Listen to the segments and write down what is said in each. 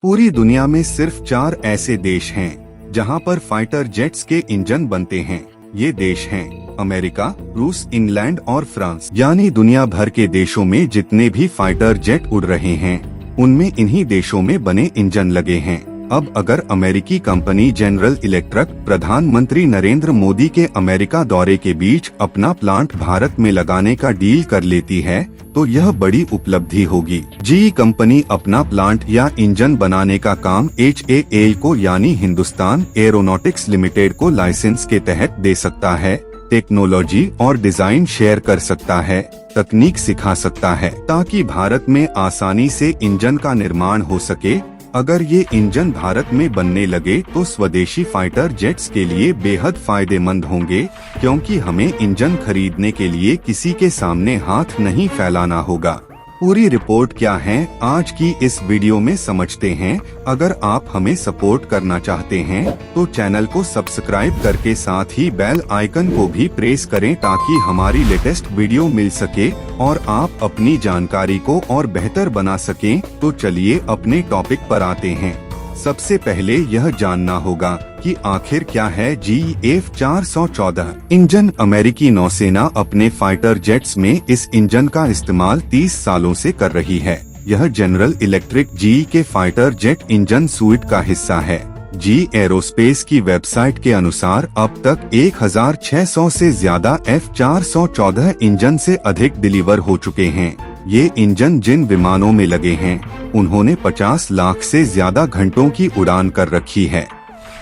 पूरी दुनिया में सिर्फ 4 ऐसे देश हैं जहां पर फाइटर जेट्स के इंजन बनते हैं। ये देश हैं अमेरिका, रूस, इंग्लैंड और फ्रांस। यानी दुनिया भर के देशों में जितने भी फाइटर जेट उड़ रहे हैं उनमें इन्हीं देशों में बने इंजन लगे हैं। अब अगर अमेरिकी कंपनी जनरल इलेक्ट्रिक प्रधानमंत्री नरेंद्र मोदी के अमेरिका दौरे के बीच अपना प्लांट भारत में लगाने का डील कर लेती है तो यह बड़ी उपलब्धि होगी। जीई कंपनी अपना प्लांट या इंजन बनाने का काम HAL को यानी हिंदुस्तान एरोनॉटिक्स लिमिटेड को लाइसेंस के तहत दे सकता है, टेक्नोलॉजी और डिजाइन शेयर कर सकता है, तकनीक सिखा सकता है ताकि भारत में आसानी से इंजन का निर्माण हो सके। अगर ये इंजन भारत में बनने लगे तो स्वदेशी फाइटर जेट्स के लिए बेहद फायदेमंद होंगे, क्योंकि हमें इंजन खरीदने के लिए किसी के सामने हाथ नहीं फैलाना होगा। पूरी रिपोर्ट क्या है आज की इस वीडियो में समझते हैं। अगर आप हमें सपोर्ट करना चाहते हैं तो चैनल को सब्सक्राइब करके साथ ही बेल आइकन को भी प्रेस करें ताकि हमारी लेटेस्ट वीडियो मिल सके और आप अपनी जानकारी को और बेहतर बना सकें। तो चलिए अपने टॉपिक पर आते हैं। सबसे पहले यह जानना होगा कि आखिर क्या है GF414 इंजन। अमेरिकी नौसेना अपने फाइटर जेट्स में इस इंजन का इस्तेमाल 30 सालों से कर रही है। यह जनरल इलेक्ट्रिक GE के फाइटर जेट इंजन सूट का हिस्सा है। GE एरोस्पेस की वेबसाइट के अनुसार अब तक 1600 से ज्यादा F414 इंजन से अधिक डिलीवर हो चुके हैं। ये इंजन जिन विमानों में लगे हैं उन्होंने 50 लाख से ज्यादा घंटों की उड़ान कर रखी है।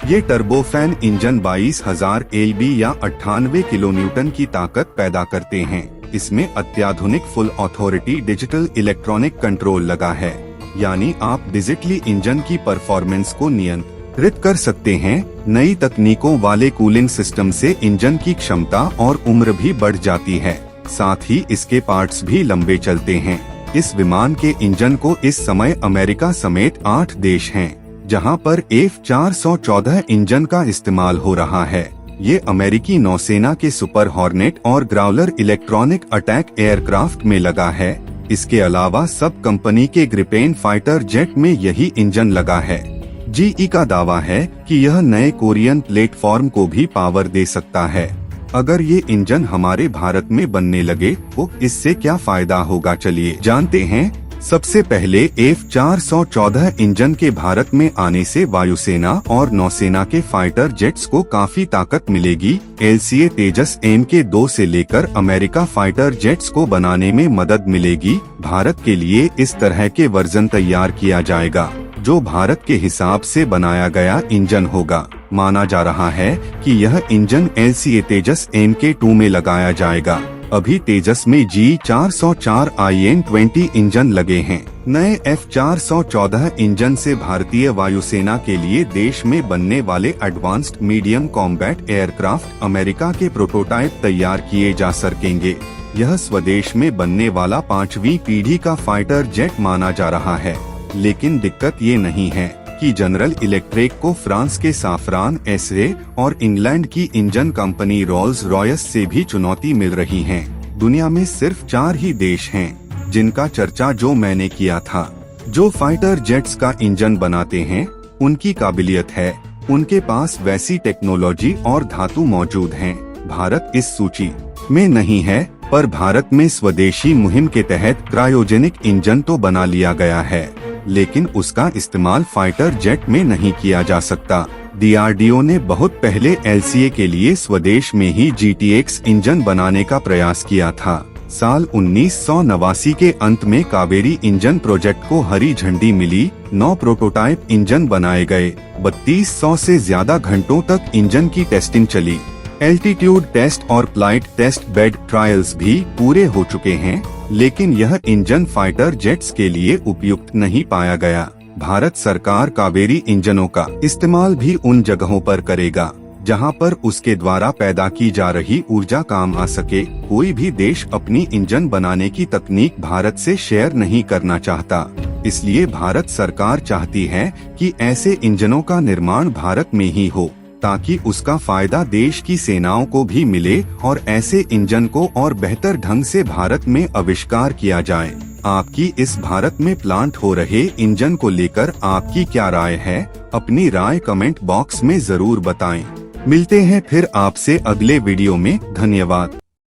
ये टर्बोफैन इंजन 22,000 LB या 98 किलोन्यूटन की ताकत पैदा करते हैं। इसमें अत्याधुनिक full authority digital electronic control लगा है, यानी आप डिजिटली इंजन की परफॉर्मेंस को नियंत्रित कर सकते हैं। नई तकनीकों वाले कूलिंग सिस्टम से इंजन की क्षमता और उम्र भी बढ़ जाती है, साथ ही इसके पार्ट्स भी लंबे चलते हैं। इस विमान के इंजन को इस समय अमेरिका समेत 8 देश हैं जहां पर F414 इंजन का इस्तेमाल हो रहा है। ये अमेरिकी नौसेना के सुपर हॉर्नेट और ग्राउलर इलेक्ट्रॉनिक अटैक एयरक्राफ्ट में लगा है। इसके अलावा सब कंपनी के ग्रिपेन फाइटर जेट में यही इंजन लगा है। GE का दावा है कि यह नए कोरियन प्लेटफॉर्म को भी पावर दे सकता है। अगर ये इंजन हमारे भारत में बनने लगे तो इससे क्या फायदा होगा, चलिए जानते हैं। सबसे पहले F414 इंजन के भारत में आने से वायुसेना और नौसेना के फाइटर जेट्स को काफी ताकत मिलेगी। LCA तेजस MK2 से लेकर अमेरिका फाइटर जेट्स को बनाने में मदद मिलेगी। भारत के लिए इस तरह के वर्जन तैयार किया जाएगा जो भारत के हिसाब से बनाया गया इंजन होगा। माना जा रहा है कि यह इंजन LCA तेजस MK2 में लगाया जाएगा। अभी तेजस में G404 IN-20 इंजन लगे हैं। नए F414 इंजन से भारतीय वायुसेना के लिए देश में बनने वाले advanced medium combat aircraft America के प्रोटोटाइप तैयार किए जा सकेंगे। यह स्वदेश में बनने वाला 5वीं पीढ़ी का फाइटर जेट माना जा रहा है। लेकिन दिक्कत ये नहीं है कि जनरल इलेक्ट्रिक को फ्रांस के साफरान SA और इंग्लैंड की इंजन कंपनी रोल्स रॉयस से भी चुनौती मिल रही है। दुनिया में सिर्फ 4 ही देश हैं जिनका चर्चा जो मैंने किया था, जो फाइटर जेट्स का इंजन बनाते हैं। उनकी काबिलियत है, उनके पास वैसी टेक्नोलॉजी और धातु मौजूद हैं। भारत इस सूची में नहीं है, पर भारत में स्वदेशी मुहिम के तहत क्रायोजेनिक इंजन तो बना लिया गया है, लेकिन उसका इस्तेमाल फाइटर जेट में नहीं किया जा सकता। DRDO ने बहुत पहले LCA के लिए स्वदेश में ही GTX इंजन बनाने का प्रयास किया था। साल 1989 के अंत में कावेरी इंजन प्रोजेक्ट को हरी झंडी मिली। 9 प्रोटोटाइप इंजन बनाए गए। 3200 से ज्यादा घंटों तक इंजन की टेस्टिंग चली। एल्टीट्यूड टेस्ट और फ्लाइट टेस्ट बेड ट्रायल्स भी पूरे हो चुके हैं, लेकिन यह इंजन फाइटर जेट्स के लिए उपयुक्त नहीं पाया गया। भारत सरकार कावेरी इंजनों का इस्तेमाल भी उन जगहों पर करेगा जहां पर उसके द्वारा पैदा की जा रही ऊर्जा काम आ सके। कोई भी देश अपनी इंजन बनाने की तकनीक भारत से शेयर नहीं करना चाहता, इसलिए भारत सरकार चाहती है कि ऐसे इंजनों का निर्माण भारत में ही हो ताकि उसका फायदा देश की सेनाओं को भी मिले और ऐसे इंजन को और बेहतर ढंग से भारत में आविष्कार किया जाए। आपकी इस भारत में प्लांट हो रहे इंजन को लेकर आपकी क्या राय है? अपनी राय कमेंट बॉक्स में जरूर बताएं। मिलते हैं फिर आपसे अगले वीडियो में। धन्यवाद।